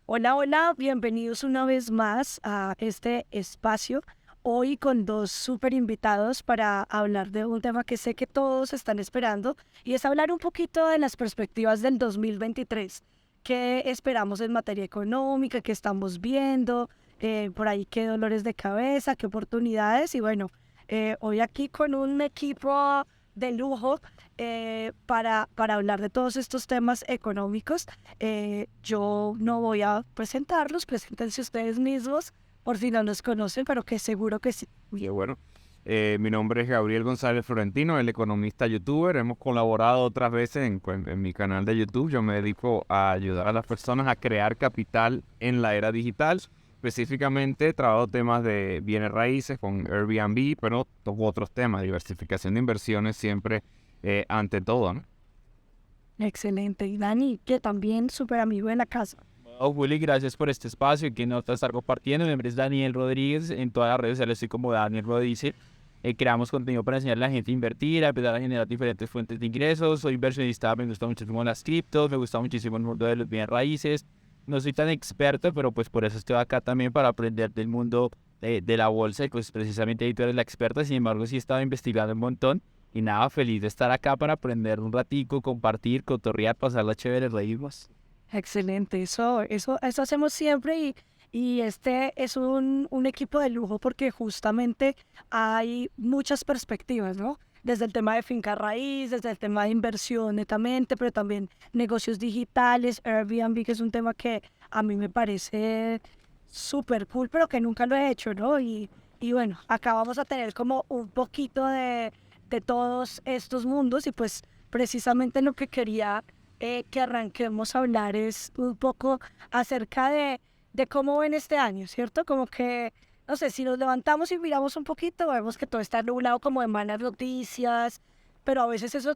Hola, hola, bienvenidos una vez más a este espacio. Hoy con dos súper invitados para hablar de un tema que sé que todos están esperando y es hablar un poquito de las perspectivas del 2023. ¿Qué esperamos en materia económica? ¿Qué estamos viendo? Por ahí qué dolores de cabeza, qué oportunidades. Y bueno, hoy aquí con un equipo de lujo para hablar de todos estos temas económicos. Yo no voy a presentarlos, preséntense ustedes mismos, por si no nos conocen, pero que seguro que sí. Qué bueno. Mi nombre es Gabriel González Florentino, el economista youtuber. Hemos colaborado otras veces en mi canal de YouTube. Yo me dedico a ayudar a las personas a crear capital en la era digital. Específicamente trabajo temas de bienes raíces con Airbnb, pero toco otros temas, diversificación de inversiones siempre ante todo, ¿no? Excelente. Y Dani, que también súper amigo de la casa. Oh, Juli, gracias por este espacio que nos estar compartiendo. Mi nombre es Daniel Rodríguez. En todas las redes sociales estoy como Daniel Rodice. Creamos contenido para enseñar a la gente a invertir, a empezar a generar diferentes fuentes de ingresos. Soy inversionista, me gusta muchísimo las criptos, me gusta muchísimo el mundo de los bienes raíces. No soy tan experto, pero pues por eso estoy acá también para aprender del mundo de la bolsa y pues precisamente ahí tú eres la experta. Sin embargo, sí he estado investigando un montón y nada, feliz de estar acá para aprender un ratico, compartir, cotorrear, pasarla chévere, reírnos. Excelente, eso hacemos siempre y este es un equipo de lujo porque justamente hay muchas perspectivas, ¿no? Desde el tema de finca raíz, desde el tema de inversión netamente, pero también negocios digitales, Airbnb, que es un tema que a mí me parece súper cool, pero que nunca lo he hecho, ¿no? Y bueno, acá vamos a tener como un poquito de todos estos mundos y pues precisamente lo que quería que arranquemos a hablar es un poco acerca de cómo ven este año, ¿cierto? Como que, no sé, si nos levantamos y miramos un poquito, vemos que todo está nublado como de malas noticias, pero a veces eso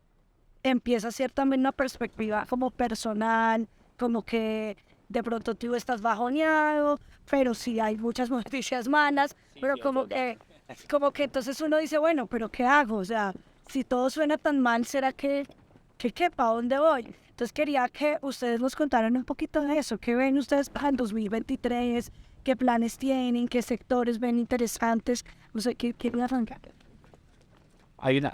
empieza a ser también una perspectiva como personal, como que de pronto tú estás bajoneado, pero sí hay muchas noticias malas, pero como que entonces uno dice, bueno, pero ¿qué hago? O sea, si todo suena tan mal, ¿será que qué? ¿Para dónde voy? Entonces quería que ustedes nos contaran un poquito de eso. ¿Qué ven ustedes para el 2023? ¿Qué planes tienen? ¿Qué sectores ven interesantes? No sé, ¿qué quieren arrancar?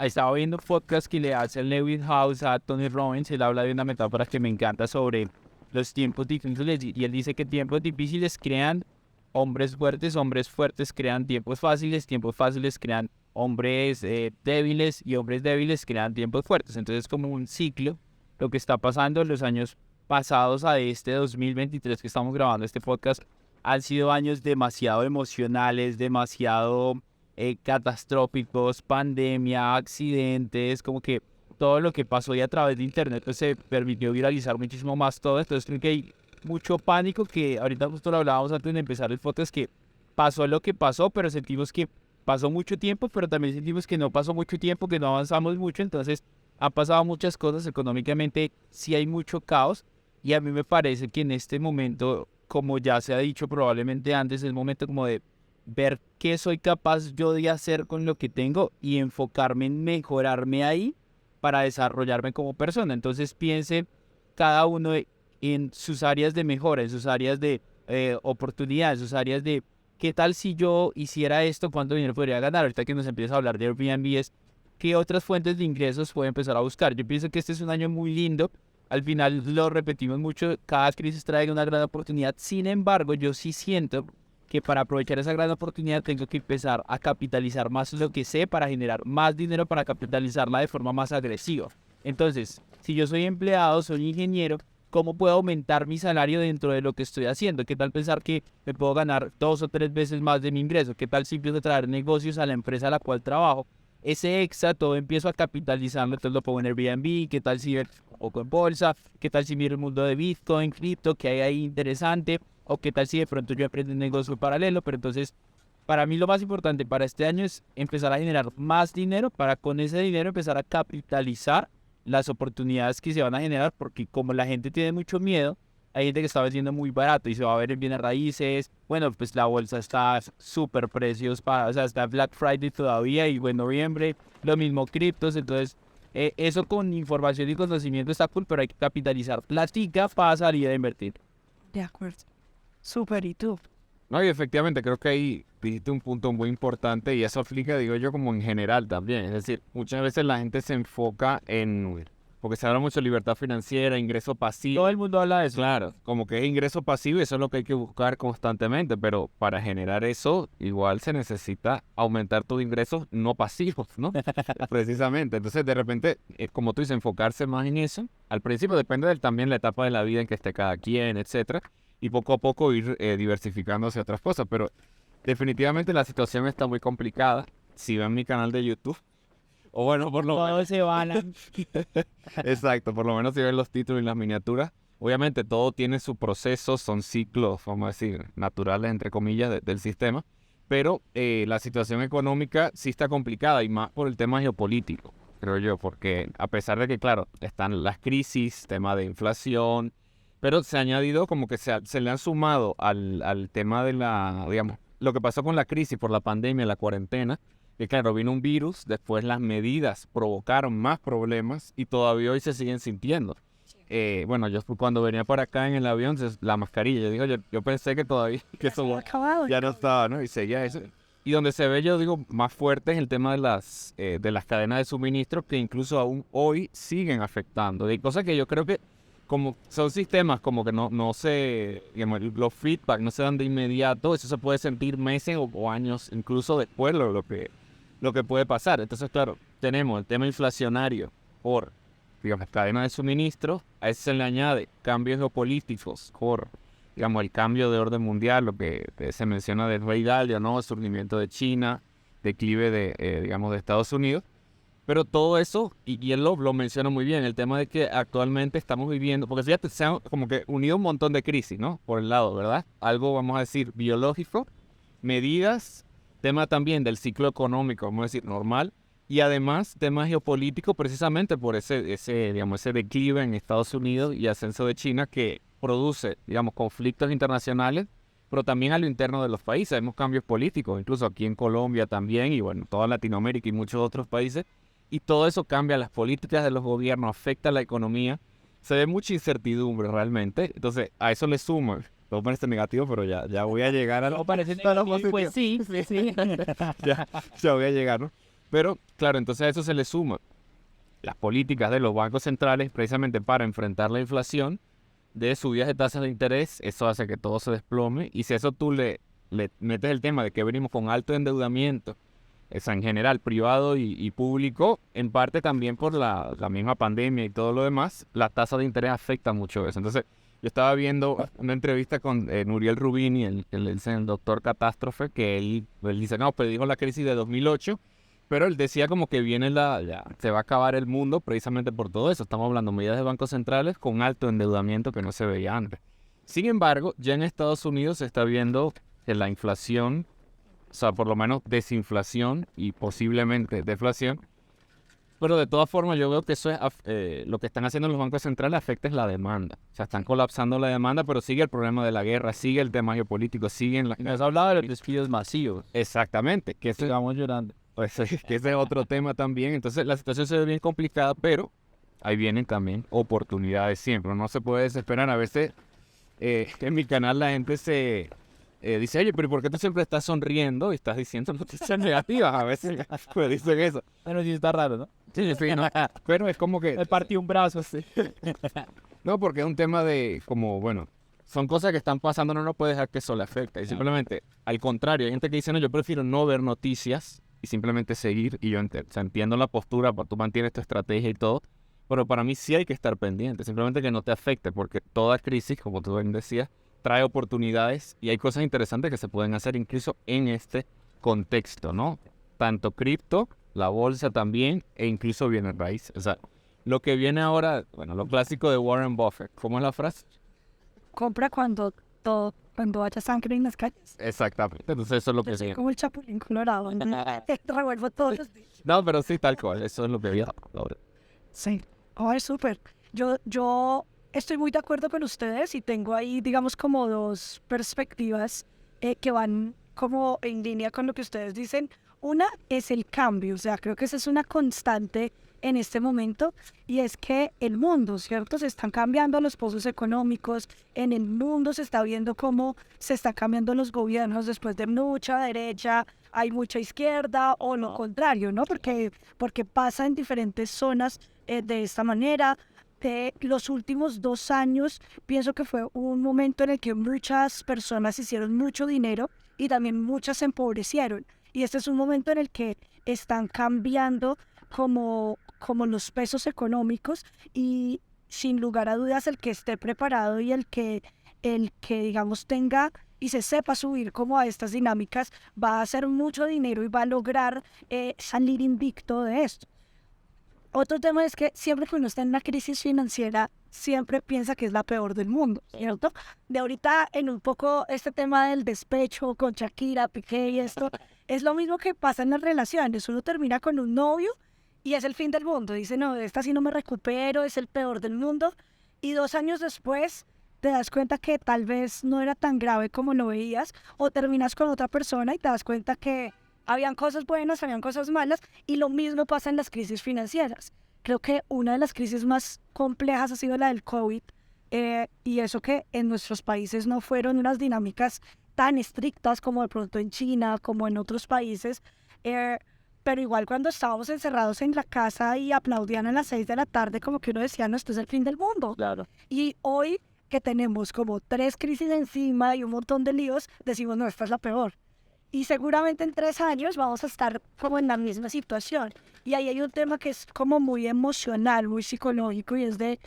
Estaba viendo un podcast que le hace el Lewis House a Tony Robbins. Él habla de una metáfora que me encanta sobre los tiempos difíciles. Y él dice que tiempos difíciles crean hombres fuertes crean tiempos fáciles crean hombres débiles y hombres débiles crean tiempos fuertes. Entonces es como un ciclo lo que está pasando en los años pasados a este 2023 que estamos grabando este podcast. Han sido años demasiado emocionales, demasiado catastróficos, pandemia, accidentes, como que todo lo que pasó y a través de internet pues, se permitió viralizar muchísimo más todo. Entonces creo que hay mucho pánico que ahorita justo lo hablábamos antes de empezar el podcast que pasó lo que pasó, pero sentimos que pasó mucho tiempo, pero también sentimos que no pasó mucho tiempo, que no avanzamos mucho. Entonces han pasado muchas cosas económicamente, sí hay mucho caos y a mí me parece que en este momento, como ya se ha dicho probablemente antes, es el momento como de ver qué soy capaz yo de hacer con lo que tengo y enfocarme en mejorarme ahí para desarrollarme como persona. Entonces piense cada uno en sus áreas de mejora, en sus áreas de oportunidad, en sus áreas de qué tal si yo hiciera esto, cuánto dinero podría ganar. Ahorita que nos empieza a hablar de Airbnb es qué otras fuentes de ingresos puedo empezar a buscar. Yo pienso que este es un año muy lindo. Al final lo repetimos mucho, cada crisis trae una gran oportunidad. Sin embargo, yo sí siento que para aprovechar esa gran oportunidad tengo que empezar a capitalizar más lo que sé para generar más dinero para capitalizarla de forma más agresiva. Entonces, si yo soy empleado, soy ingeniero, ¿cómo puedo aumentar mi salario dentro de lo que estoy haciendo? ¿Qué tal pensar que me puedo ganar 2 o 3 veces más de mi ingreso? ¿Qué tal si empiezo a traer negocios a la empresa a la cual trabajo? Ese extra todo empiezo a capitalizarlo, entonces lo pongo en Airbnb. ¿Qué tal si ver un poco en bolsa? ¿Qué tal si miro el mundo de Bitcoin, cripto, que hay ahí interesante? ¿O qué tal si de pronto yo aprendo un negocio paralelo? Pero entonces, para mí lo más importante para este año es empezar a generar más dinero para con ese dinero empezar a capitalizar las oportunidades que se van a generar, porque como la gente tiene mucho miedo, hay gente que está vendiendo muy barato y se va a ver en bienes raíces. Bueno, pues la bolsa está súper precios, o sea, está Black Friday todavía y en noviembre, lo mismo criptos. Entonces, eso con información y conocimiento está cool, pero hay que capitalizar platica para salir a invertir. De acuerdo. Súper, ¿y tú? No, y efectivamente creo que ahí dijiste un punto muy importante y eso aplica, digo yo, como en general también. Es decir, muchas veces la gente se enfoca en, porque se habla mucho de libertad financiera, ingreso pasivo. Todo el mundo habla de eso. Claro, como que es ingreso pasivo y eso es lo que hay que buscar constantemente, pero para generar eso igual se necesita aumentar tus ingresos no pasivos, ¿no? Precisamente. Entonces, de repente, como tú dices, enfocarse más en eso. Al principio depende también la etapa de la vida en que esté cada quien, etcétera, y poco a poco ir diversificando hacia otras cosas, pero definitivamente la situación está muy complicada. Si ven mi canal de YouTube, o bueno, por lo menos... Todos se van a... Exacto, por lo menos si ven los títulos y las miniaturas. Obviamente todo tiene su proceso, son ciclos, vamos a decir, naturales, entre comillas, del sistema. Pero la situación económica sí está complicada y más por el tema geopolítico, creo yo. Porque a pesar de que, claro, están las crisis, tema de inflación, pero se ha añadido como que se le han sumado al tema de digamos, lo que pasó con la crisis por la pandemia, la cuarentena. Que claro, vino un virus, después las medidas provocaron más problemas y todavía hoy se siguen sintiendo. Bueno, yo cuando venía por acá en el avión, la mascarilla, yo pensé que todavía, que eso Acabado. ya no estaba, ¿no? Y seguía eso. Y donde se ve, yo digo, más fuerte es el tema de las cadenas de suministro que incluso aún hoy siguen afectando. Y cosas que yo creo que como son sistemas como que no se, digamos, los feedback no se dan de inmediato, eso se puede sentir meses o años incluso después lo que puede pasar. Entonces, claro, tenemos el tema inflacionario por, digamos, cadena de suministro, a eso se le añade cambios geopolíticos por, digamos, el cambio de orden mundial, lo que se menciona del Rey Dalio, ¿no? El surgimiento de China, declive digamos, de Estados Unidos. Pero todo eso, y él lo menciona muy bien, el tema de que actualmente estamos viviendo, porque fíjate, se han como que unido un montón de crisis, ¿no? Por el lado, ¿verdad? Algo, vamos a decir, biológico, medidas, tema también del ciclo económico, vamos a decir, normal, y además tema geopolítico precisamente por digamos, ese declive en Estados Unidos y ascenso de China que produce, digamos, conflictos internacionales, pero también a lo interno de los países. Vemos cambios políticos, incluso aquí en Colombia también, y bueno, toda Latinoamérica y muchos otros países, y todo eso cambia las políticas de los gobiernos, afecta la economía, se ve mucha incertidumbre realmente, entonces a eso le sumo. Todo parece negativo, pero ya voy a llegar a No parece todo positivo. pues sí. ya voy a llegar, ¿no? Pero, claro, entonces a eso se le suma las políticas de los bancos centrales precisamente para enfrentar la inflación, de subidas de tasas de interés, eso hace que todo se desplome, y si a eso tú le metes el tema de que venimos con alto endeudamiento, en general, privado y público, en parte también por la misma pandemia y todo lo demás, la tasa de interés afecta mucho eso. Entonces, yo estaba viendo una entrevista con Nuriel Rubini, el doctor Catástrofe, que él dice, no, predijo la crisis de 2008, pero él decía como que ya se va a acabar el mundo precisamente por todo eso. Estamos hablando de medidas de bancos centrales con alto endeudamiento que no se veía antes. Sin embargo, ya en Estados Unidos se está viendo que la inflación, o sea, por lo menos desinflación y posiblemente deflación. Pero de todas formas yo veo que eso es lo que están haciendo los bancos centrales afecta es la demanda. O sea, están colapsando la demanda, pero sigue el problema de la guerra, sigue el tema geopolítico, siguen las... Has hablado de los despidos masivos. Exactamente, que Estamos llorando. que ese es otro tema también. Entonces la situación se ve bien complicada, pero ahí vienen también oportunidades siempre. No se puede desesperar. A veces en mi canal la gente dice, oye, pero ¿por qué tú siempre estás sonriendo y estás diciendo noticias negativas? A veces pues dicen eso. Pero sí está raro, ¿no? Sí, no. Pero es como que... Me partí un brazo así. No, porque es un tema de como, bueno, son cosas que están pasando, no puedes dejar que eso le afecte. Y simplemente, al contrario, hay gente que dice, no, yo prefiero no ver noticias y simplemente seguir. Y yo entiendo la postura, tú mantienes tu estrategia y todo, pero para mí sí hay que estar pendiente, simplemente que no te afecte, porque toda crisis, como tú bien decías, trae oportunidades y hay cosas interesantes que se pueden hacer incluso en este contexto, ¿no? Tanto cripto, la bolsa también, e incluso bienes raíces. O sea, lo que viene ahora, bueno, lo clásico de Warren Buffett, ¿cómo es la frase? Compra cuando haya sangre en las calles. Exactamente, entonces eso es lo que viene. Como el Chapulín Colorado. Revuelvo todos los días. No, pero sí, tal cual, eso es lo que viene. Sí. Ay, súper. Yo estoy muy de acuerdo con ustedes y tengo ahí, digamos, como dos perspectivas que van como en línea con lo que ustedes dicen. Una es el cambio, o sea, creo que esa es una constante en este momento, y es que el mundo, ¿cierto? Se están cambiando los pozos económicos, en el mundo se está viendo cómo se están cambiando los gobiernos después de mucha derecha, hay mucha izquierda o lo contrario, ¿no? Porque pasa en diferentes zonas de esta manera. De los últimos 2 años, pienso que fue un momento en el que muchas personas hicieron mucho dinero y también muchas se empobrecieron. Y este es un momento en el que están cambiando como los pesos económicos y sin lugar a dudas el que esté preparado y el que digamos tenga y se sepa subir como a estas dinámicas va a hacer mucho dinero y va a lograr salir invicto de esto. Otro tema es que siempre que uno está en una crisis financiera, siempre piensa que es la peor del mundo, ¿cierto? De ahorita en un poco este tema del despecho con Shakira, Piqué y esto, es lo mismo que pasa en las relaciones. Uno termina con un novio y es el fin del mundo. Dice, no, de esta sí no me recupero, es el peor del mundo. Y 2 años después te das cuenta que tal vez no era tan grave como lo veías, o terminas con otra persona y te das cuenta que habían cosas buenas, habían cosas malas, y lo mismo pasa en las crisis financieras. Creo que una de las crisis más complejas ha sido la del COVID, y eso que en nuestros países no fueron unas dinámicas tan estrictas como de pronto en China, como en otros países, pero igual cuando estábamos encerrados en la casa y aplaudían a las 6 de la tarde, como que uno decía, no, esto es el fin del mundo. Claro. Y hoy que tenemos como 3 crisis encima y un montón de líos, decimos, no, esta es la peor. Y seguramente en 3 años vamos a estar como en la misma situación. Y ahí hay un tema que es como muy emocional, muy psicológico, y es de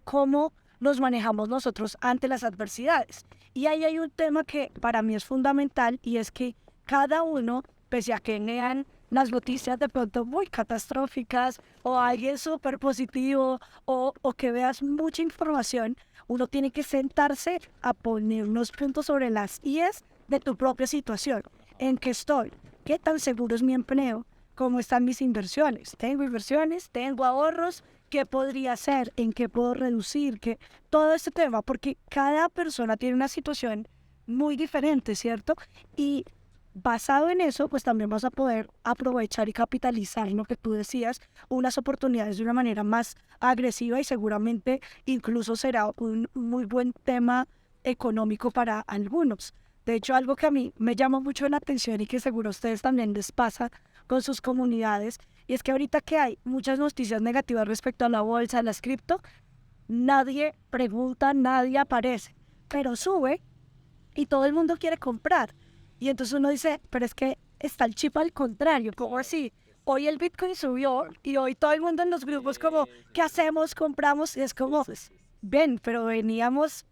cómo nos manejamos nosotros ante las adversidades. Y ahí hay un tema que para mí es fundamental, y es que cada uno, pese a que lean las noticias de pronto muy catastróficas o alguien súper positivo o que veas mucha información, uno tiene que sentarse a poner unos puntos sobre las IES de tu propia situación. ¿En qué estoy? ¿Qué tan seguro es mi empleo? ¿Cómo están mis inversiones? ¿Tengo inversiones? ¿Tengo ahorros? ¿Qué podría hacer? ¿En qué puedo reducir? Todo este tema, porque cada persona tiene una situación muy diferente, ¿cierto? Y basado en eso, pues también vas a poder aprovechar y capitalizar lo que tú decías, unas oportunidades de una manera más agresiva, y seguramente incluso será un muy buen tema económico para algunos. De hecho, algo que a mí me llama mucho la atención y que seguro a ustedes también les pasa con sus comunidades, y es que ahorita que hay muchas noticias negativas respecto a la bolsa, a las cripto, nadie pregunta, nadie aparece, pero sube y todo el mundo quiere comprar. Y entonces uno dice, pero es que está el chip al contrario, ¿cómo así? Hoy el Bitcoin subió y hoy todo el mundo en los grupos como, ¿qué hacemos? ¿Compramos? Y es como, ven, pero veníamos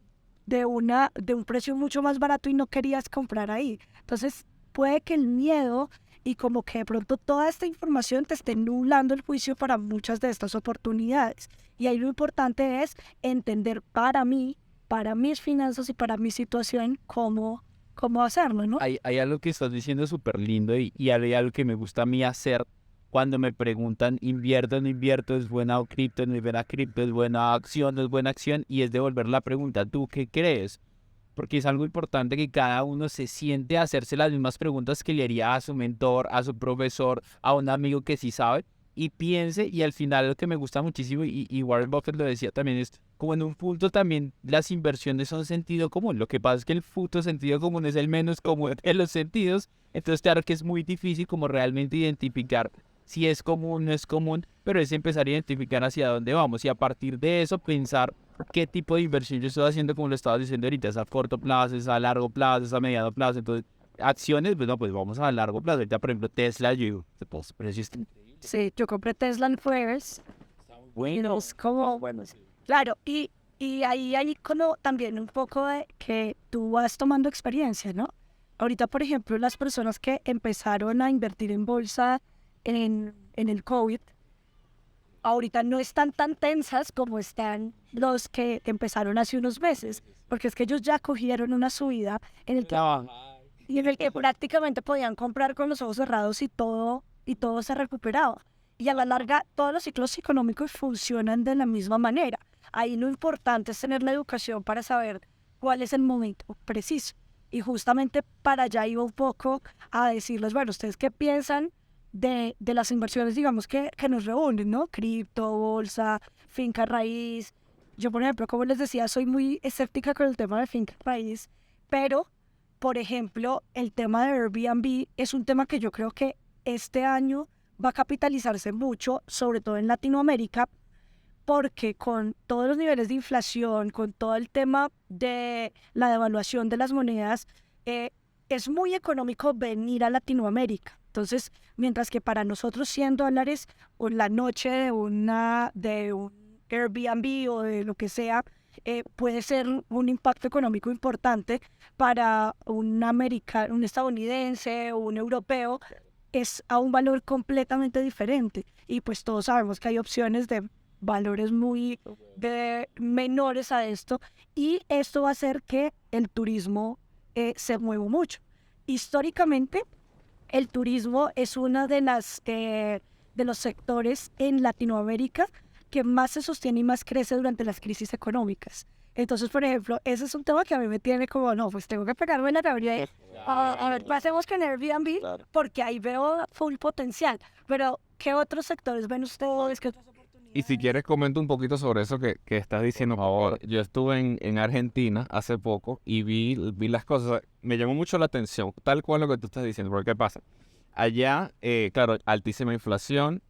de un precio mucho más barato y no querías comprar ahí. Entonces puede que el miedo y como que de pronto toda esta información te esté nublando el juicio para muchas de estas oportunidades. Y ahí lo importante es entender para mí, para mis finanzas y para mi situación, cómo hacerlo, ¿no? Hay algo que estás diciendo súper lindo y hay algo que me gusta a mí hacer cuando me preguntan, invierto, no invierto, es buena o cripto, no es buena cripto, es buena acción, no es buena acción, y es devolver la pregunta, ¿tú qué crees? Porque es algo importante que cada uno se siente a hacerse las mismas preguntas que le haría a su mentor, a su profesor, a un amigo que sí sabe, y piense, y al final lo que me gusta muchísimo, y Warren Buffett lo decía también, es como en un punto también las inversiones son sentido común. Lo que pasa es que el punto sentido común es el menos común de los sentidos, entonces claro que es muy difícil como realmente identificar si es común, no es común, pero es empezar a identificar hacia dónde vamos y a partir de eso pensar qué tipo de inversión yo estoy haciendo, como lo estabas diciendo ahorita, es a corto plazo, es a largo plazo, es a mediano plazo. Entonces, acciones, pues no, pues vamos a largo plazo. Ahorita, por ejemplo, Tesla, yo, pues, precios. Sí, yo compré Tesla en Jueves. Bueno, Es como, claro, y ahí hay como también un poco de que tú vas tomando experiencia, ¿no? Ahorita, por ejemplo, las personas que empezaron a invertir en bolsa en el COVID, ahorita no están tan tensas como están los que empezaron hace unos meses, porque es que ellos ya cogieron una subida en el que prácticamente podían comprar con los ojos cerrados y todo se recuperaba. Y a la larga, todos los ciclos económicos funcionan de la misma manera. Ahí lo importante es tener la educación para saber cuál es el momento preciso. Y justamente para allá iba un poco a decirles, bueno, ¿ustedes qué piensan de las inversiones, digamos, que nos reúnen, ¿no? Cripto, bolsa, finca raíz. Yo, por ejemplo, como les decía, soy muy escéptica con el tema de finca raíz, pero, por ejemplo, el tema de Airbnb es un tema que yo creo que este año va a capitalizarse mucho, sobre todo en Latinoamérica, porque con todos los niveles de inflación, con todo el tema de la devaluación de las monedas, es muy económico venir a Latinoamérica. Entonces, mientras que para nosotros $100 o la noche de un Airbnb o de lo que sea, puede ser un impacto económico importante para un estadounidense o un europeo, es a un valor completamente diferente. Y pues todos sabemos que hay opciones de valores muy menores a esto, y esto va a hacer que el turismo se mueva mucho. Históricamente, el turismo es uno de los sectores en Latinoamérica que más se sostiene y más crece durante las crisis económicas. Entonces, por ejemplo, ese es un tema que a mí me tiene como, no, pues tengo que pegarme la teoría. A ver, pasemos con Airbnb, porque ahí veo full potencial. Pero, ¿qué otros sectores ven ustedes? ¿Qué otras oportunidades? Y si quieres, comento un poquito sobre eso que estás diciendo ahora. Yo estuve en Argentina hace poco y vi las cosas. Me llamó mucho la atención, tal cual lo que tú estás diciendo. Porque, ¿qué pasa? Allá, claro, altísima inflación,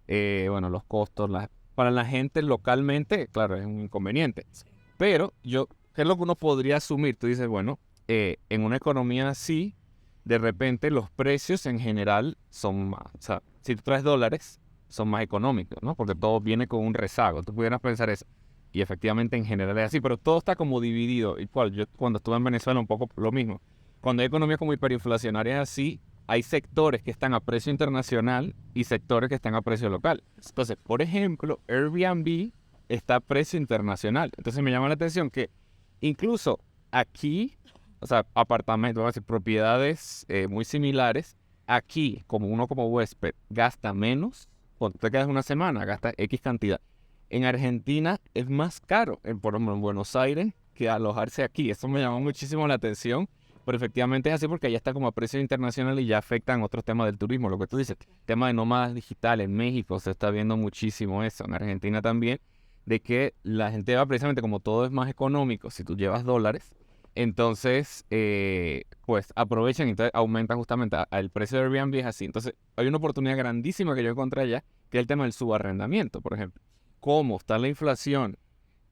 bueno, los costos, para la gente localmente, claro, es un inconveniente. Pero ¿qué es lo que uno podría asumir? Tú dices, bueno, en una economía así, de repente los precios en general son más, o sea, si tú traes dólares, son más económicos, ¿no? Porque todo viene con un rezago. Tú pudieras pensar eso. Y efectivamente en general es así, pero todo está como dividido. Igual, yo cuando estuve en Venezuela un poco lo mismo. Cuando hay economías como hiperinflacionarias así, hay sectores que están a precio internacional y sectores que están a precio local. Entonces, por ejemplo, Airbnb está a precio internacional. Entonces me llama la atención que incluso aquí, o sea, apartamentos, vamos a decir, propiedades muy similares, aquí, como uno como huésped, gasta menos, cuando te quedas una semana, gasta X cantidad. En Argentina es más caro, por ejemplo, en Buenos Aires, que alojarse aquí. Eso me llamó muchísimo la atención, pero efectivamente es así porque allá está como a precio internacional y ya afectan otros temas del turismo. Lo que tú dices, tema de nómadas digitales, en México se está viendo muchísimo eso, en Argentina también, de que la gente va precisamente como todo es más económico, si tú llevas dólares, entonces pues aprovechan y entonces aumentan justamente el precio de Airbnb es así. Entonces hay una oportunidad grandísima que yo encontré allá, que es el tema del subarrendamiento, por ejemplo. Cómo está la inflación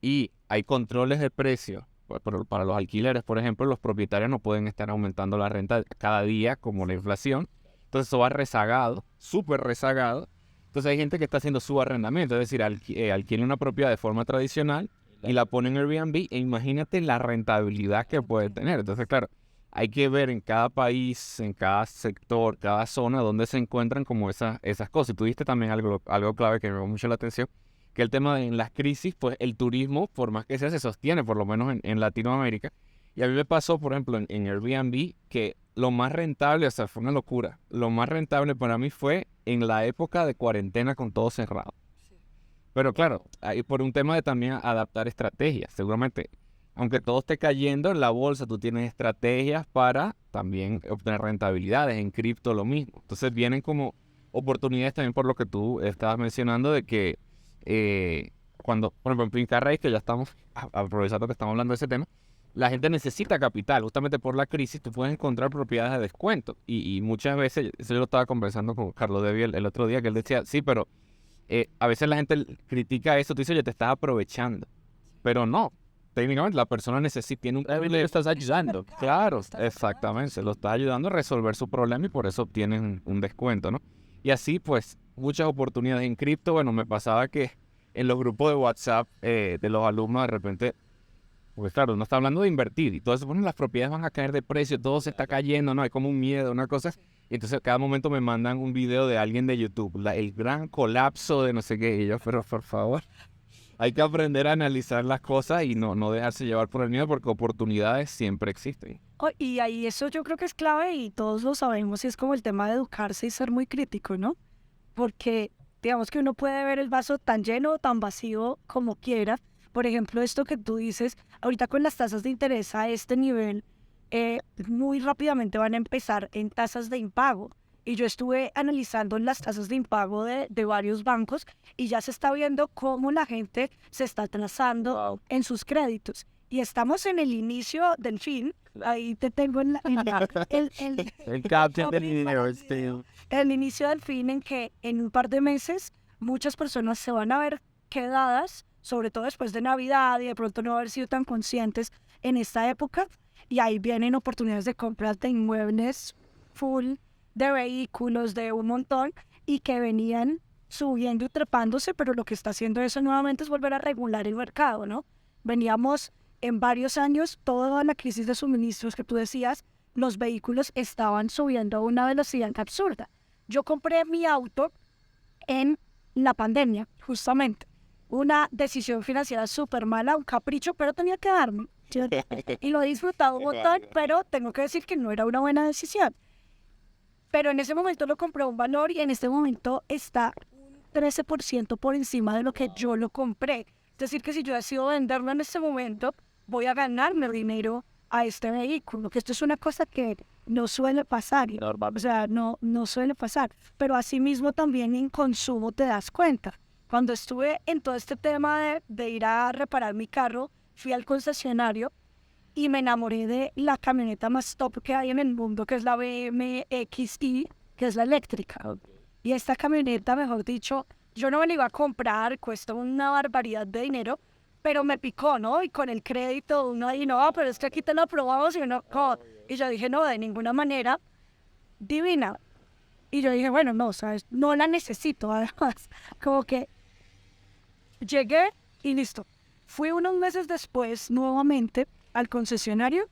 y hay controles de precio, pues, para los alquileres, por ejemplo, los propietarios no pueden estar aumentando la renta cada día como la inflación. Entonces eso va rezagado, súper rezagado. Entonces hay gente que está haciendo subarrendamiento, es decir, adquiere una propiedad de forma tradicional y la pone en Airbnb e imagínate la rentabilidad que puede tener. Entonces, claro, hay que ver en cada país, en cada sector, cada zona, donde se encuentran como esas cosas. Y tú diste también algo clave que me llamó mucho la atención, que el tema de en las crisis, pues el turismo, por más que sea, se sostiene, por lo menos en Latinoamérica. Y a mí me pasó, por ejemplo, en Airbnb, que lo más rentable, o sea, fue una locura. Lo más rentable para mí fue en la época de cuarentena con todo cerrado. Pero claro, ahí por un tema de también adaptar estrategias. Seguramente, aunque todo esté cayendo en la bolsa, tú tienes estrategias para también obtener rentabilidades. En cripto lo mismo. Entonces vienen como oportunidades también por lo que tú estabas mencionando de que cuando, por ejemplo, en Finca Raíz, que ya estamos aprovechando que estamos hablando de ese tema, la gente necesita capital. Justamente por la crisis, tú puedes encontrar propiedades de descuento. Y muchas veces, eso yo lo estaba conversando con Carlos Devi el otro día, que él decía, sí, pero a veces la gente critica eso, tú dices, oye, te estás aprovechando. Pero no, técnicamente la persona tiene un... Le estás ayudando. Claro, exactamente, lo está ayudando a resolver su problema y por eso obtienen un descuento, ¿no? Y así, pues, muchas oportunidades en cripto. Bueno, me pasaba que en los grupos de WhatsApp de los alumnos, de repente, pues claro, uno está hablando de invertir y todo eso, bueno, las propiedades van a caer de precio, todo se está cayendo, ¿no? Hay como un miedo, una cosa. Y entonces cada momento me mandan un video de alguien de YouTube, el gran colapso de no sé qué. Y yo, pero por favor, hay que aprender a analizar las cosas y no dejarse llevar por el miedo, porque oportunidades siempre existen. Y ahí eso yo creo que es clave y todos lo sabemos, y es como el tema de educarse y ser muy crítico, ¿no? Porque digamos que uno puede ver el vaso tan lleno o tan vacío como quiera. Por ejemplo, esto que tú dices, ahorita con las tasas de interés a este nivel, muy rápidamente van a empezar en tasas de impago. y yo estuve analizando las tasas de impago de varios bancos y ya se está viendo cómo la gente se está atrasando Wow. en sus créditos. Y estamos en el inicio del fin. Ahí te tengo El caption del video, el inicio del fin, en que en un par de meses muchas personas se van a ver quedadas, sobre todo después de Navidad y de pronto no haber sido tan conscientes en esta época. Y ahí vienen oportunidades de compras de inmuebles full, de vehículos, de un montón, y que venían subiendo y trepándose, pero lo que está haciendo eso nuevamente es volver a regular el mercado, ¿no? Veníamos en varios años, toda la crisis de suministros que tú decías, los vehículos estaban subiendo a una velocidad absurda. Yo compré mi auto en la pandemia, justamente. Una decisión financiera súper mala, un capricho, pero tenía que darme. Y lo he disfrutado un montón, pero tengo que decir que no era una buena decisión. Pero en ese momento lo compré a un valor y en este momento está un 13% por encima de lo que yo lo compré. Es decir, que si yo decido venderlo en este momento, voy a ganarme dinero a este vehículo, que esto es una cosa que no suele pasar. Normal. O sea, no suele pasar. Pero asimismo también en consumo te das cuenta. Cuando estuve en todo este tema de ir a reparar mi carro, fui al concesionario y me enamoré de la camioneta más top que hay en el mundo, que es la BMW XI, que es la eléctrica. Y esta camioneta, mejor dicho, yo no me la iba a comprar, cuesta una barbaridad de dinero, pero me picó, ¿no? Y con el crédito uno ahí, no, pero es que aquí te lo aprobamos y uno, ¿cómo? Y yo dije, no, de ninguna manera, divina. Y yo dije, bueno, no, ¿sabes? No la necesito, además. Como que llegué y listo. Fui unos meses después nuevamente al concesionario.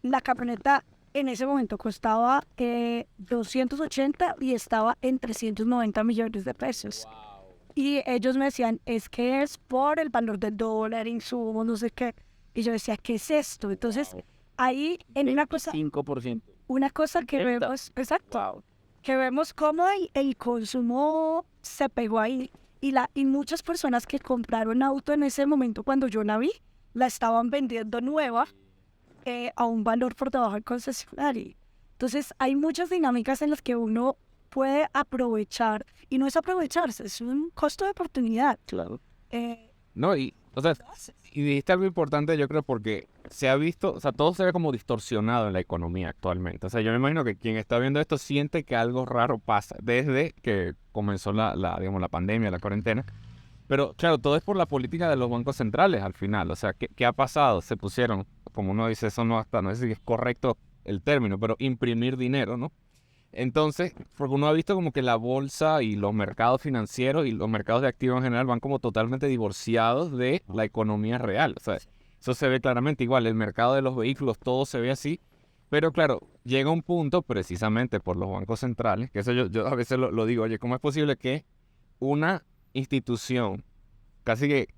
La camioneta en ese momento costaba 280 y estaba en 390 millones de pesos. Y ellos me decían, es que es por el valor del dólar, insumos, no sé qué. Y yo decía, ¿qué es esto? Entonces, ahí en una cosa 5%. que vemos, exacto, que vemos cómo el consumo se pegó ahí. Y muchas personas que compraron auto en ese momento cuando yo la vi, la estaban vendiendo nueva a un valor por debajo del concesionario. Entonces hay muchas dinámicas en las que uno puede aprovechar, y no es aprovecharse, es un costo de oportunidad. Claro. No, o sea, y dijiste algo importante, yo creo, porque se ha visto, o sea, todo se ve como distorsionado en la economía actualmente. O sea, yo me imagino que quien está viendo esto siente que algo raro pasa desde que comenzó digamos, la pandemia, la cuarentena. Pero claro, todo es por la política de los bancos centrales al final. O sea, ¿qué ha pasado? Se pusieron, como uno dice, eso no sé si es correcto el término, pero imprimir dinero, ¿no? Entonces, porque uno ha visto como que la bolsa y los mercados financieros y los mercados de activos en general van como totalmente divorciados de la economía real. O sea, eso se ve claramente igual, el mercado de los vehículos, todo se ve así. Pero claro, llega un punto precisamente por los bancos centrales, que eso yo a veces lo digo, oye, ¿cómo es posible que una institución casi que,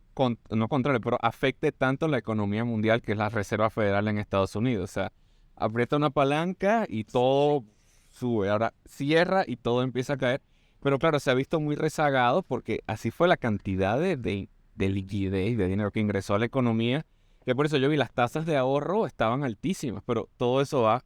no controle, pero afecte tanto la economía mundial, que es la Reserva Federal en Estados Unidos? O sea, aprieta una palanca y todo sube, ahora cierra y todo empieza a caer. Pero claro, se ha visto muy rezagado porque así fue la cantidad de liquidez, de dinero que ingresó a la economía, que por eso yo vi las tasas de ahorro estaban altísimas, pero todo eso va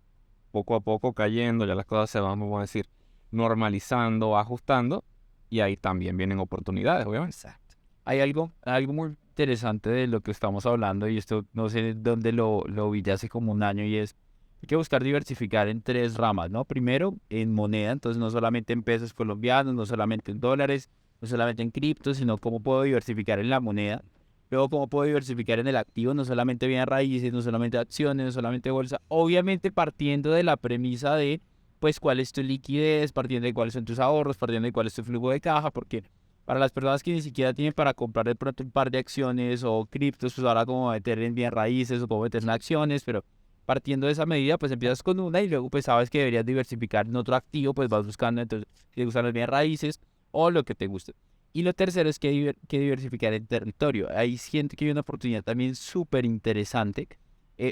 poco a poco cayendo, ya las cosas se van, vamos a decir, normalizando, ajustando, y ahí también vienen oportunidades, obviamente. Exacto. Hay algo muy interesante de lo que estamos hablando, y esto no sé dónde lo vi ya hace como un año, y es hay que buscar diversificar en 3 ramas, ¿no? Primero, en moneda, entonces no solamente en pesos colombianos, no solamente en dólares, no solamente en criptos, sino cómo puedo diversificar en la moneda. Luego, cómo puedo diversificar en el activo, no solamente bienes raíces, no solamente acciones, no solamente bolsa. Obviamente partiendo de la premisa de, pues, cuál es tu liquidez, partiendo de cuáles son tus ahorros, partiendo de cuál es tu flujo de caja, porque para las personas que ni siquiera tienen para comprar de pronto un par de acciones o criptos, pues ahora como meter en bienes raíces o cómo meter en acciones, pero partiendo de esa medida, pues empiezas con una y luego pues sabes que deberías diversificar en otro activo, pues vas buscando, entonces, si te gustan las bienes raíces o lo que te guste. Y lo tercero es que diversificar en territorio. Ahí siento que hay una oportunidad también súper interesante.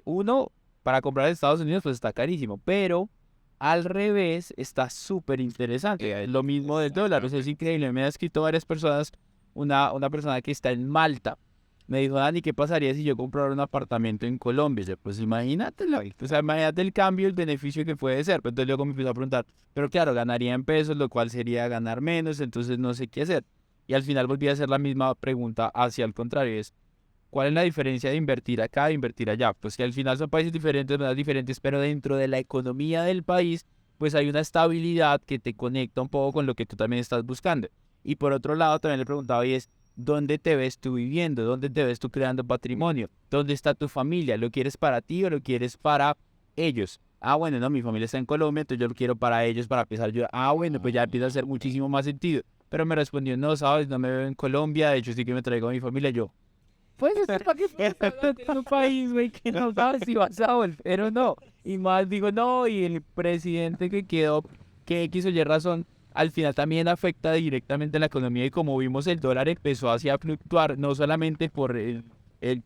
Uno, para comprar en Estados Unidos pues está carísimo, pero al revés está súper interesante. Lo mismo del dólar, o sea, es increíble. Me han escrito varias personas, una persona que está en Malta, Me dijo, Dani, ¿qué pasaría si yo comprara un apartamento en Colombia? Yo, pues imagínate, o sea, imagínate el cambio, el beneficio que puede ser. Pues entonces luego me empezó a preguntar, pero claro, ganaría en pesos, lo cual sería ganar menos, entonces no sé qué hacer. Y al final volví a hacer la misma pregunta hacia el contrario, es, ¿cuál es la diferencia de invertir acá e invertir allá? Pues que al final son países diferentes, monedas diferentes, pero dentro de la economía del país, pues hay una estabilidad que te conecta un poco con lo que tú también estás buscando. Y por otro lado, también le preguntaba y es, ¿dónde te ves tú viviendo? ¿Dónde te ves tú creando patrimonio? ¿Dónde está tu familia? ¿Lo quieres para ti o lo quieres para ellos? Ah, bueno, no, mi familia está en Colombia, entonces yo lo quiero para ellos, para empezar yo. Ah, bueno, pues ya empieza a hacer muchísimo más sentido. Pero me respondió, no, sabes, no me veo en Colombia, de hecho sí que me traigo a mi familia. Yo, pues es un país, güey, que no sabes si vas a volver o no. Y más digo, no, y el presidente que quedó, que X o Y razón, al final también afecta directamente la economía y como vimos el dólar empezó así a fluctuar, no solamente por el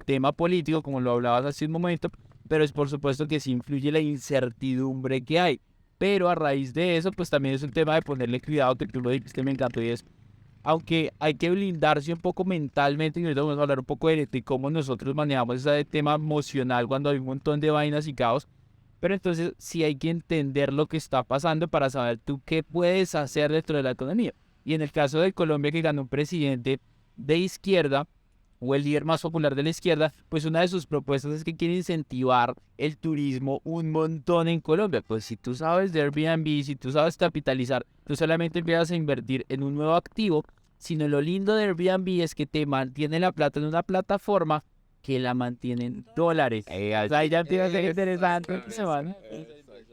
tema político, como lo hablabas hace un momento, pero es por supuesto que sí influye la incertidumbre que hay. Pero a raíz de eso, pues también es un tema de ponerle cuidado, que tú lo dijiste, me encantó, y es, aunque hay que blindarse un poco mentalmente, y ahorita vamos a hablar un poco de cómo nosotros manejamos ese tema emocional cuando hay un montón de vainas y caos, pero entonces sí hay que entender lo que está pasando para saber tú qué puedes hacer dentro de la economía. Y en el caso de Colombia, que ganó un presidente de izquierda, o el líder más popular de la izquierda, pues una de sus propuestas es que quiere incentivar el turismo un montón en Colombia. Pues si tú sabes de Airbnb, si tú sabes capitalizar, tú solamente empiezas a invertir en un nuevo activo, sino lo lindo de Airbnb es que te mantiene la plata en una plataforma que la mantiene en dólares. O sea, ahí ya empieza a ser interesante.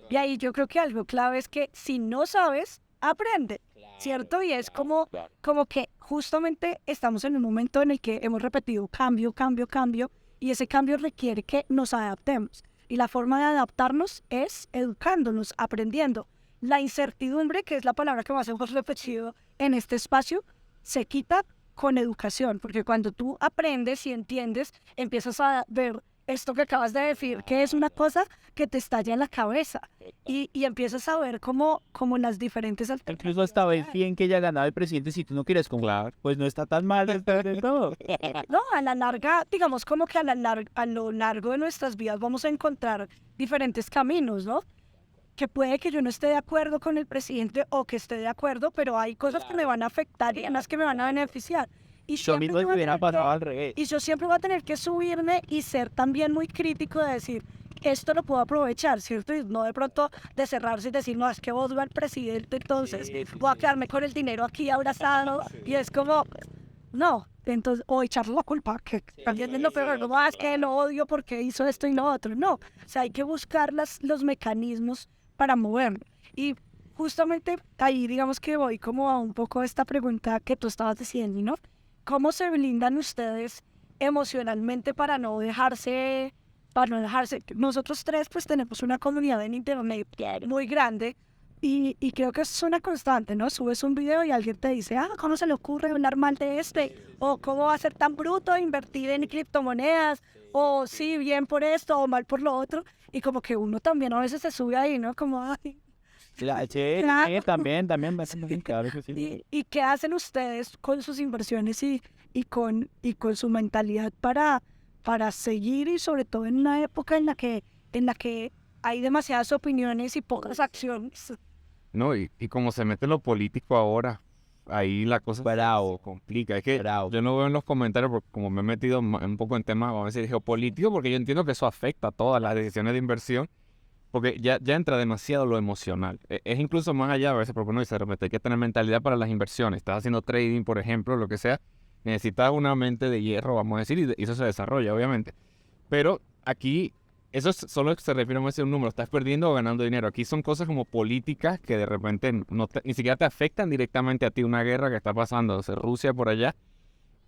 Y ahí yo creo que algo clave es que si no sabes, aprende, ¿cierto? Y es como que justamente estamos en un momento en el que hemos repetido cambio, cambio, cambio, y ese cambio requiere que nos adaptemos. Y la forma de adaptarnos es educándonos, aprendiendo. La incertidumbre, que es la palabra que más hemos repetido en este espacio, se quita con educación, porque cuando tú aprendes y entiendes, empiezas a ver esto que acabas de decir, que es una cosa que te estalla en la cabeza y empiezas a ver como las diferentes alternativas. Incluso hasta ves bien que haya ganado el presidente si tú no quieres comprar, pues no está tan mal después de todo. No, a la larga, digamos como que a lo largo de nuestras vidas vamos a encontrar diferentes caminos, ¿no? Que puede que yo no esté de acuerdo con el presidente o que esté de acuerdo, pero hay cosas que me van a afectar y unas que me van a beneficiar. Y Yo mismo siempre me hubiera pasado al revés. y yo siempre voy a tener que subirme y ser también muy crítico de decir, esto lo puedo aprovechar, ¿cierto? Y no de pronto de cerrarse y decir, no, es que vos va el presidente, entonces voy a quedarme con el dinero aquí abrazado. Y es como, no, entonces, o echarle la culpa, que también es lo peor, no, es que lo odio porque hizo esto y no otro. No, o sea, hay que buscar los mecanismos para moverlo. Y justamente ahí digamos que voy como a un poco a esta pregunta que tú estabas diciendo, ¿no? ¿Cómo se blindan ustedes emocionalmente para no dejarse, Nosotros tres pues tenemos una comunidad en internet muy grande y creo que es una constante, ¿no? Subes un video y alguien te dice, ¿cómo se le ocurre hablar mal de este? O ¿cómo va a ser tan bruto invertir en criptomonedas? O sí, bien por esto o mal por lo otro. Y como que uno también a veces se sube ahí, ¿no? Como, ay, Sí, claro. también, claro que sí. ¿Y qué hacen ustedes con sus inversiones y con su mentalidad para seguir y sobre todo en una época en la que hay demasiadas opiniones y pocas acciones? No, y como se mete en lo político ahora, ahí la cosa Bravo. se complica. Es que Bravo. yo no veo en los comentarios, porque como me he metido un poco en temas, vamos a decir, geopolíticos, porque yo entiendo que eso afecta a todas las decisiones de inversión, porque ya entra demasiado lo emocional. Es incluso más allá a veces, porque uno dice, de repente hay que tener mentalidad para las inversiones. Estás haciendo trading, por ejemplo, lo que sea, necesitas una mente de hierro, vamos a decir, y eso se desarrolla, obviamente. Pero aquí, solo se refiere a un número, estás perdiendo o ganando dinero. Aquí son cosas como políticas que de repente ni siquiera te afectan directamente a ti, una guerra que está pasando, o sea, Rusia por allá,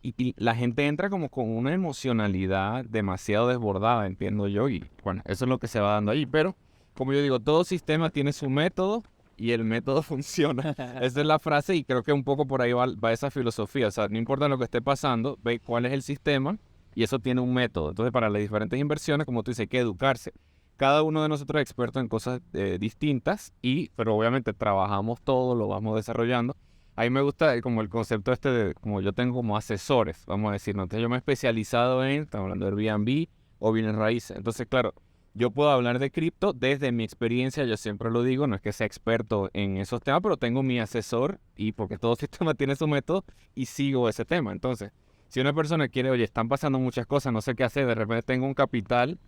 y la gente entra como con una emocionalidad demasiado desbordada, entiendo yo, y bueno, eso es lo que se va dando ahí. Pero, como yo digo, todo sistema tiene su método y el método funciona. Esa es la frase y creo que un poco por ahí va esa filosofía. O sea, no importa lo que esté pasando, ve cuál es el sistema y eso tiene un método. Entonces, para las diferentes inversiones, como tú dices, hay que educarse. Cada uno de nosotros es experto en cosas distintas, pero obviamente trabajamos todo, lo vamos desarrollando. A mí me gusta como el concepto este de, como yo tengo como asesores, vamos a decir, ¿no? Entonces yo me he especializado estamos hablando de Airbnb o bienes raíces. Entonces, claro, yo puedo hablar de cripto desde mi experiencia, yo siempre lo digo, no es que sea experto en esos temas, pero tengo mi asesor y porque todo sistema tiene su método y sigo ese tema. Entonces, si una persona quiere, oye, están pasando muchas cosas, no sé qué hacer, de repente tengo un capital,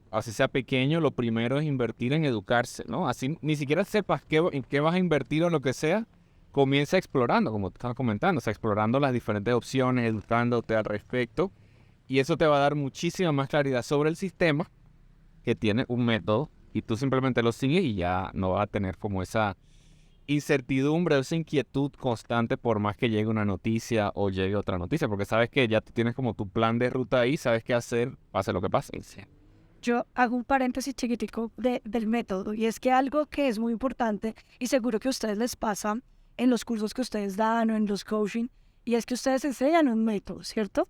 así sea pequeño, lo primero es invertir en educarse, ¿no? Así ni siquiera sepas en qué vas a invertir o lo que sea, comienza explorando, como te estaba comentando, o sea, explorando las diferentes opciones, educándote al respecto, y eso te va a dar muchísima más claridad sobre el sistema, que tiene un método, y tú simplemente lo sigues y ya no vas a tener como esa incertidumbre, esa inquietud constante por más que llegue una noticia o llegue otra noticia, porque sabes que ya tú tienes como tu plan de ruta ahí, sabes qué hacer, pase lo que pase. Sí. Yo hago un paréntesis chiquitico del método y es que algo que es muy importante y seguro que a ustedes les pasa en los cursos que ustedes dan o en los coaching y es que ustedes enseñan un método, ¿cierto?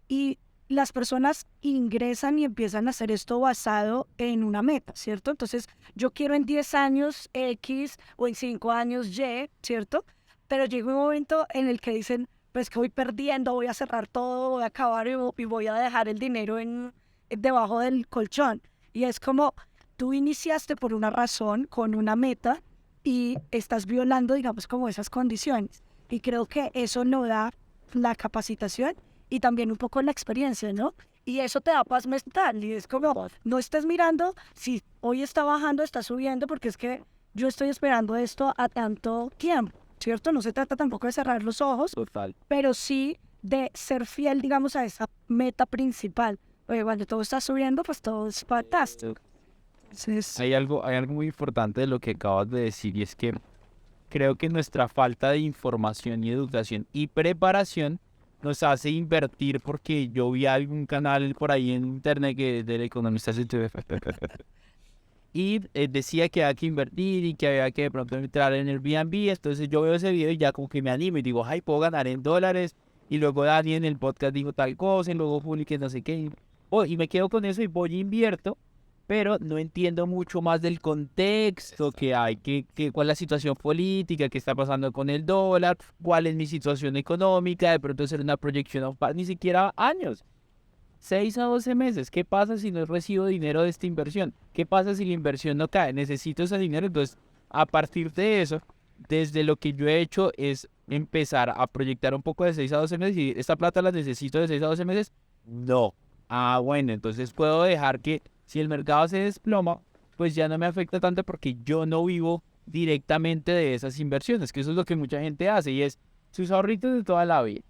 Y las personas ingresan y empiezan a hacer esto basado en una meta, ¿cierto? Entonces yo quiero en 10 años X o en 5 años Y, ¿cierto? Pero llega un momento en el que dicen, pues que voy perdiendo, voy a cerrar todo, voy a acabar y voy a dejar el dinero debajo del colchón. Y es como, tú iniciaste por una razón, con una meta, y estás violando, digamos, como esas condiciones. Y creo que eso no da la capacitación y también un poco la experiencia, ¿no? Y eso te da paz mental. Y es como, no estés mirando si hoy está bajando, está subiendo, porque es que yo estoy esperando esto a tanto tiempo, ¿cierto? No se trata tampoco de cerrar los ojos, Total. pero sí de ser fiel, digamos, a esa meta principal. Oye, cuando todo está subiendo, pues todo es fantástico. Entonces, Hay algo muy importante de lo que acabas de decir y es que creo que nuestra falta de información y educación y preparación nos hace invertir porque yo vi algún canal por ahí en internet que del economista y decía que había que invertir y que había que de pronto entrar en el Airbnb. Entonces yo veo ese video y ya como que me animo y digo, ay, puedo ganar en dólares. Y luego Dani en el podcast dijo tal cosa y luego Juli que no sé qué. Y me quedo con eso y voy y invierto, pero no entiendo mucho más del contexto que hay, cuál es la situación política, qué está pasando con el dólar, cuál es mi situación económica, de pronto hacer una proyección ni siquiera años. 6 a 12 meses, ¿qué pasa si no recibo dinero de esta inversión? ¿Qué pasa si la inversión no cae? Necesito ese dinero, entonces a partir de eso, desde lo que yo he hecho es empezar a proyectar un poco de 6 a 12 meses y esta plata la necesito de 6 a 12 meses. No. Ah, bueno, entonces puedo dejar que si el mercado se desploma, pues ya no me afecta tanto porque yo no vivo directamente de esas inversiones, que eso es lo que mucha gente hace y es sus ahorritos de toda la vida.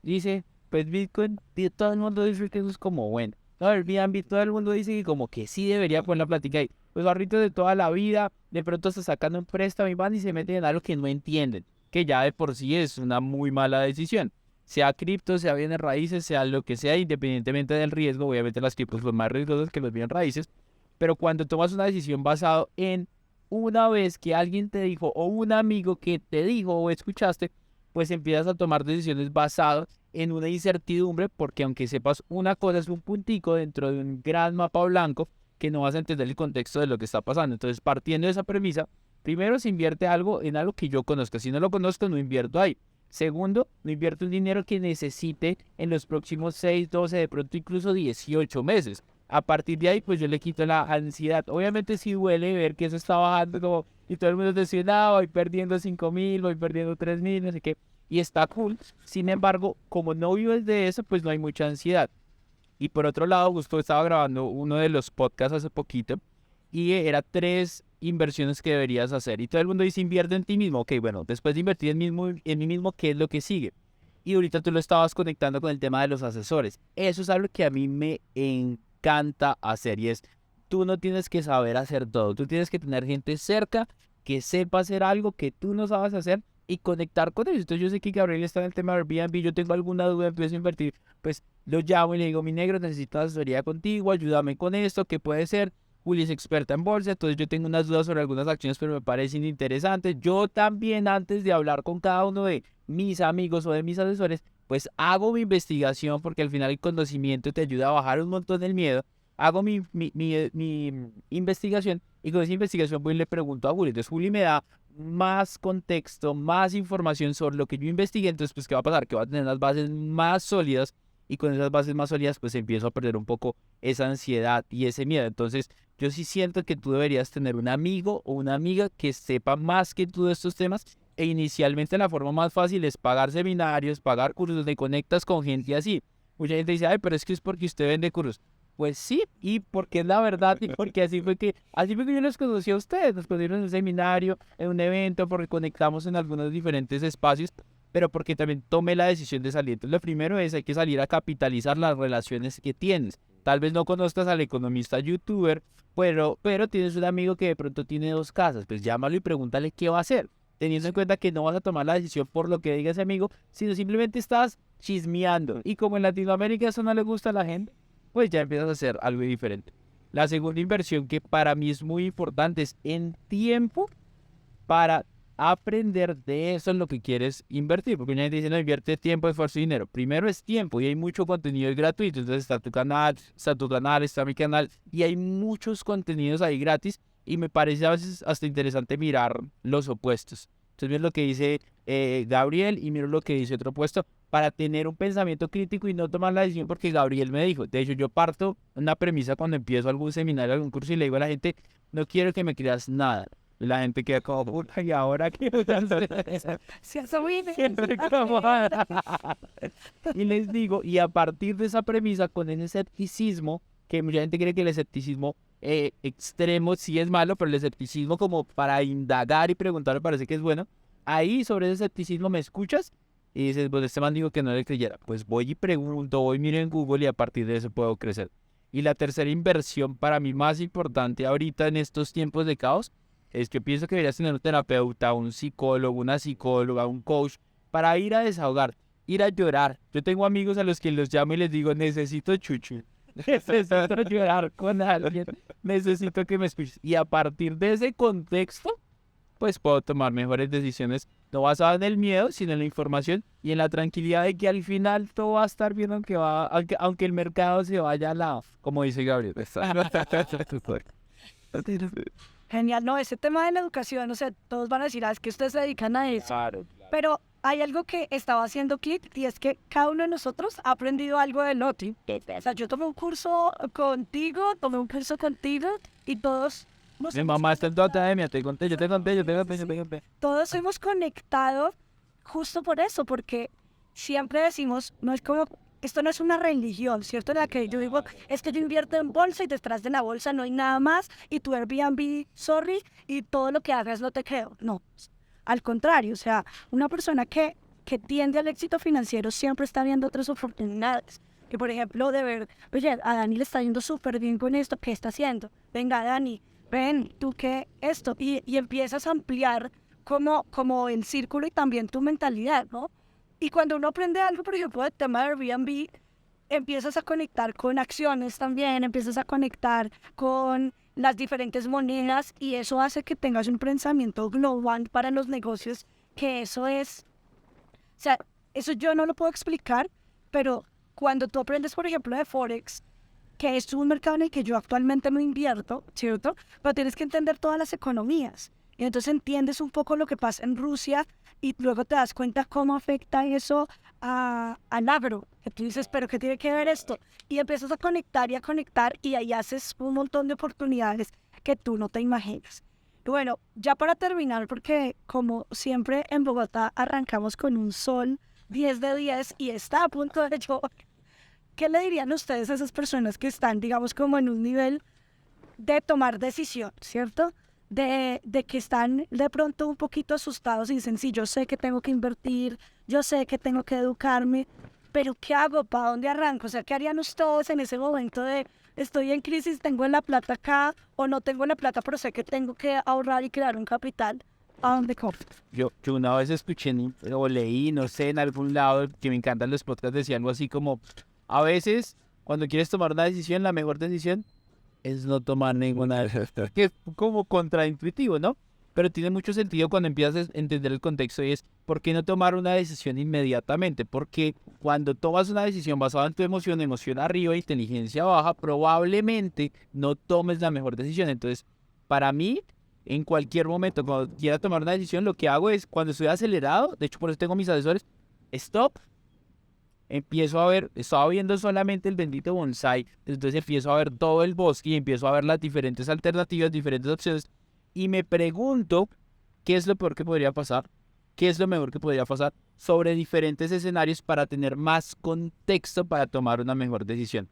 Dice, pues Bitcoin, todo el mundo dice que eso es como bueno. No, Airbnb, todo el mundo dice que como que sí debería poner la plática ahí. Pues ahorritos de toda la vida, de pronto se sacan un préstamo y van y se meten en algo que no entienden, que ya de por sí es una muy mala decisión. Sea cripto, sea bienes raíces, sea lo que sea, independientemente del riesgo, obviamente las criptos son más riesgosas que los bienes raíces, pero cuando tomas una decisión basada en una vez que alguien te dijo o un amigo que te dijo o escuchaste, pues empiezas a tomar decisiones basadas en una incertidumbre, porque aunque sepas una cosa es un puntico dentro de un gran mapa blanco que no vas a entender el contexto de lo que está pasando. Entonces, partiendo de esa premisa, primero se invierte en algo que yo conozca. Si no lo conozco, no invierto ahí. Segundo, no invierto un dinero que necesite en los próximos 6, 12, de pronto incluso 18 meses. A partir de ahí, pues yo le quito la ansiedad. Obviamente sí duele ver que eso está bajando y todo el mundo dice, no, voy perdiendo 5.000, voy perdiendo 3.000, no sé qué. Y está cool. Sin embargo, como no vives de eso, pues no hay mucha ansiedad. Y por otro lado, Gusto estaba grabando uno de los podcasts hace poquito y era 3 inversiones que deberías hacer. Y todo el mundo dice, invierte en ti mismo. Ok, bueno, después de invertir en mí mismo, ¿qué es lo que sigue? Y ahorita tú lo estabas conectando con el tema de los asesores. Eso es algo que a mí me encanta hacer y es, tú no tienes que saber hacer todo. Tú tienes que tener gente cerca que sepa hacer algo que tú no sabes hacer y conectar con ellos. Entonces yo sé que Gabriel está en el tema de Airbnb, yo tengo alguna duda, empiezo a invertir, pues lo llamo y le digo, mi negro, necesito asesoría contigo, ayúdame con esto, ¿qué puede ser? Juli es experta en bolsa, entonces yo tengo unas dudas sobre algunas acciones, pero me parecen interesantes. Yo también, antes de hablar con cada uno de mis amigos o de mis asesores, pues hago mi investigación, porque al final el conocimiento te ayuda a bajar un montón el miedo. Hago mi investigación Y con esa investigación voy y le pregunto a Juli. Entonces Juli me da más contexto, más información sobre lo que yo investigué. Entonces, pues, ¿qué va a pasar? Que va a tener las bases más sólidas y con esas bases más sólidas, pues empiezo a perder un poco esa ansiedad y ese miedo. Entonces, yo sí siento que tú deberías tener un amigo o una amiga que sepa más que tú de estos temas. E inicialmente la forma más fácil es pagar seminarios, pagar cursos donde conectas con gente así. Mucha gente dice, ay, pero es que es porque usted vende cursos. Pues sí, y porque es la verdad, y porque así fue que yo los conocí a ustedes, nos conocieron en un seminario, en un evento, porque conectamos en algunos diferentes espacios, pero porque también tomé la decisión de salir. Entonces, lo primero es, hay que salir a capitalizar las relaciones que tienes. Tal vez no conozcas al economista youtuber, pero tienes un amigo que de pronto tiene 2 casas, pues llámalo y pregúntale qué va a hacer, teniendo en cuenta que no vas a tomar la decisión por lo que diga ese amigo, sino simplemente estás chismeando. Y como en Latinoamérica eso no le gusta a la gente, pues ya empiezas a hacer algo diferente. La segunda inversión que para mí es muy importante es en tiempo para aprender de eso en lo que quieres invertir. Porque una gente dice, no, invierte tiempo, esfuerzo y dinero. Primero es tiempo y hay mucho contenido gratuito. Entonces está tu canal, está mi canal y hay muchos contenidos ahí gratis y me parece a veces hasta interesante mirar los opuestos. Entonces miro lo que dice Gabriel y miro lo que dice otro opuesto para tener un pensamiento crítico y no tomar la decisión porque Gabriel me dijo. De hecho, yo parto una premisa cuando empiezo algún seminario, algún curso y le digo a la gente, no quiero que me creas nada. Y la gente queda como, puta, ¿y ahora qué? Se asomine. Y les digo, y a partir de esa premisa, con ese escepticismo, que mucha gente cree que el escepticismo extremo sí es malo, pero el escepticismo como para indagar y preguntar me parece que es bueno. Ahí sobre ese escepticismo me escuchas y dices, pues este man dijo que no le creyera. Pues voy y pregunto, voy miro en Google y a partir de eso puedo crecer. Y la tercera inversión para mí más importante ahorita en estos tiempos de caos es que pienso que deberías tener un terapeuta, un psicólogo, una psicóloga, un coach para ir a desahogar, ir a llorar. Yo tengo amigos a los que los llamo y les digo, necesito chuchu. Necesito llorar con alguien, necesito que me escuches. Y a partir de ese contexto, pues puedo tomar mejores decisiones, no basadas en el miedo, sino en la información y en la tranquilidad de que al final todo va a estar bien, aunque el mercado se vaya al lado, como dice Gabriel. Genial, no, ese tema de la educación, o sea, todos van a decir, es que ustedes se dedican a eso. Claro. Pero hay algo que estaba haciendo clic y es que cada uno de nosotros ha aprendido algo de Noti. O sea, yo tomé un curso contigo y todos... Mi mamá está en tu academia, te conté. Todos hemos conectado justo por eso, porque siempre decimos, no es como, esto no es una religión, ¿cierto? En la que yo digo, es que yo invierto en bolsa y detrás de la bolsa no hay nada más y tu Airbnb, sorry, y todo lo que hagas no te creo. No, al contrario, o sea, una persona que tiende al éxito financiero siempre está viendo otras oportunidades. Que por ejemplo, de ver, oye, a Dani le está yendo súper bien con esto, ¿qué está haciendo? Venga, Dani, ven, tú qué, esto, y empiezas a ampliar como el círculo y también tu mentalidad, ¿no? Y cuando uno aprende algo, por ejemplo, del tema de Airbnb, empiezas a conectar con acciones también, empiezas a conectar con las diferentes monedas y eso hace que tengas un pensamiento global para los negocios, que eso es, o sea, eso yo no lo puedo explicar, pero cuando tú aprendes, por ejemplo, de Forex, que es un mercado en el que yo actualmente no invierto, ¿cierto? Pero tienes que entender todas las economías. Y entonces entiendes un poco lo que pasa en Rusia y luego te das cuenta cómo afecta eso al agro. Que tú dices, ¿pero qué tiene que ver esto? Y empiezas a conectar y ahí haces un montón de oportunidades que tú no te imaginas. Y bueno, ya para terminar, porque como siempre en Bogotá arrancamos con un sol 10 de 10 y está a punto de llover. ¿Qué le dirían ustedes a esas personas que están, digamos, como en un nivel de tomar decisión, ¿cierto? De que están de pronto un poquito asustados y dicen, sí, yo sé que tengo que invertir, yo sé que tengo que educarme, pero ¿qué hago? ¿Para dónde arranco? O sea, ¿qué harían ustedes en ese momento de estoy en crisis, tengo la plata acá o no tengo la plata, pero sé que tengo que ahorrar y crear un capital? ¿A dónde compro? Yo una vez escuché o leí, no sé, en algún lado, que me encantan los podcasts, decía algo así como, a veces, cuando quieres tomar una decisión, la mejor decisión es no tomar ninguna decisión. Que es como contraintuitivo, ¿no? Pero tiene mucho sentido cuando empiezas a entender el contexto y es, ¿por qué no tomar una decisión inmediatamente? Porque cuando tomas una decisión basada en tu emoción arriba, inteligencia baja, probablemente no tomes la mejor decisión. Entonces, para mí, en cualquier momento, cuando quiera tomar una decisión, lo que hago es, cuando estoy acelerado, de hecho por eso tengo mis asesores, stop, empiezo a ver, estaba viendo solamente el bendito bonsai, entonces empiezo a ver todo el bosque y empiezo a ver las diferentes alternativas, diferentes opciones, y me pregunto qué es lo peor que podría pasar, qué es lo mejor que podría pasar sobre diferentes escenarios para tener más contexto para tomar una mejor decisión.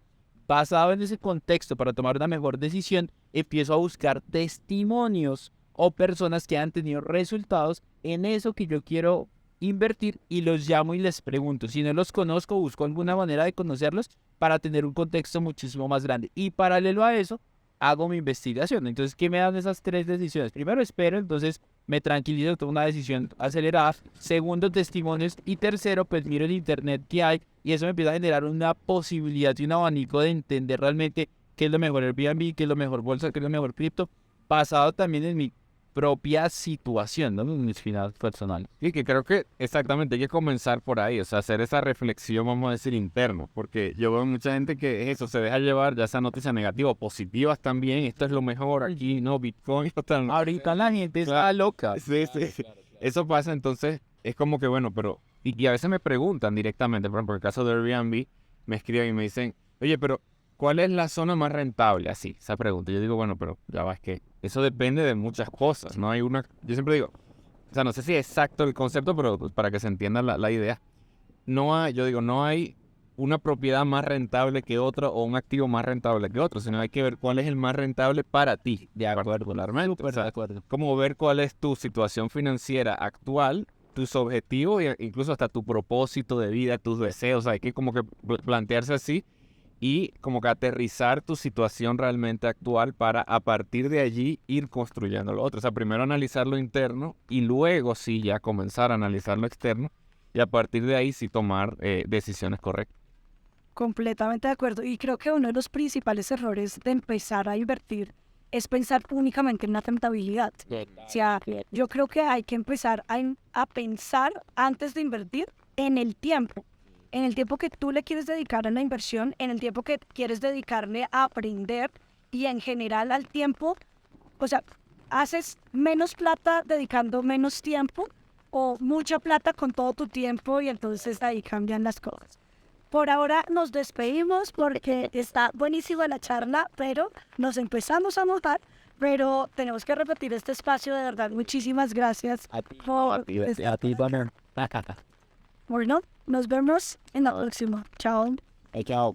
Basado en ese contexto para tomar una mejor decisión, empiezo a buscar testimonios o personas que han tenido resultados en eso que yo quiero invertir y los llamo y les pregunto. Si no los conozco, busco alguna manera de conocerlos para tener un contexto muchísimo más grande. Y paralelo a eso, hago mi investigación. Entonces, ¿qué me dan esas 3 decisiones? Primero, espero, entonces me tranquilizo, tomo una decisión acelerada. Segundo, testimonios. Y tercero, pues miro en internet qué hay y eso me empieza a generar una posibilidad y un abanico de entender realmente qué es lo mejor Airbnb, qué es lo mejor bolsa, qué es lo mejor cripto, basado también en mi propia situación, ¿no? En mis finanzas personales. Y que creo que exactamente hay que comenzar por ahí, o sea, hacer esa reflexión, vamos a decir, interno, porque yo veo mucha gente que eso se deja llevar, ya sea noticias negativas o positivas también, esto es lo mejor aquí, no, Bitcoin, tal. Ahorita la gente está loca. Sí, sí. Eso pasa, entonces es como que bueno, pero y a veces me preguntan directamente, por ejemplo, en el caso de Airbnb, me escriben y me dicen, oye, pero ¿cuál es la zona más rentable? Así, esa pregunta. Yo digo, bueno, pero ya va, es que eso depende de muchas cosas, no hay una, yo siempre digo, o sea, no sé si es exacto el concepto, pero pues, para que se entienda la idea, no hay, yo digo, no hay una propiedad más rentable que otra o un activo más rentable que otro, sino hay que ver cuál es el más rentable para ti, De acuerdo, particularmente. O sea, de acuerdo. como ver cuál es tu situación financiera actual, tus objetivos e incluso hasta tu propósito de vida, tus deseos. Hay que como que plantearse así y como que aterrizar tu situación realmente actual para a partir de allí ir construyendo lo otro. O sea, primero analizar lo interno y luego sí ya comenzar a analizar lo externo y a partir de ahí sí tomar decisiones correctas. Completamente de acuerdo. Y creo que uno de los principales errores de empezar a invertir es pensar únicamente en una rentabilidad. O sea, yo creo que hay que empezar a pensar antes de invertir en el tiempo que tú le quieres dedicar a la inversión, en el tiempo que quieres dedicarle a aprender y en general al tiempo. O sea, haces menos plata dedicando menos tiempo o mucha plata con todo tu tiempo y entonces ahí cambian las cosas. Por ahora nos despedimos porque está buenísima la charla, pero nos empezamos a mojar, pero tenemos que repetir este espacio, de verdad. Muchísimas gracias. A ti, Banner. Bueno, nos vemos en la próxima. Chao. Chao.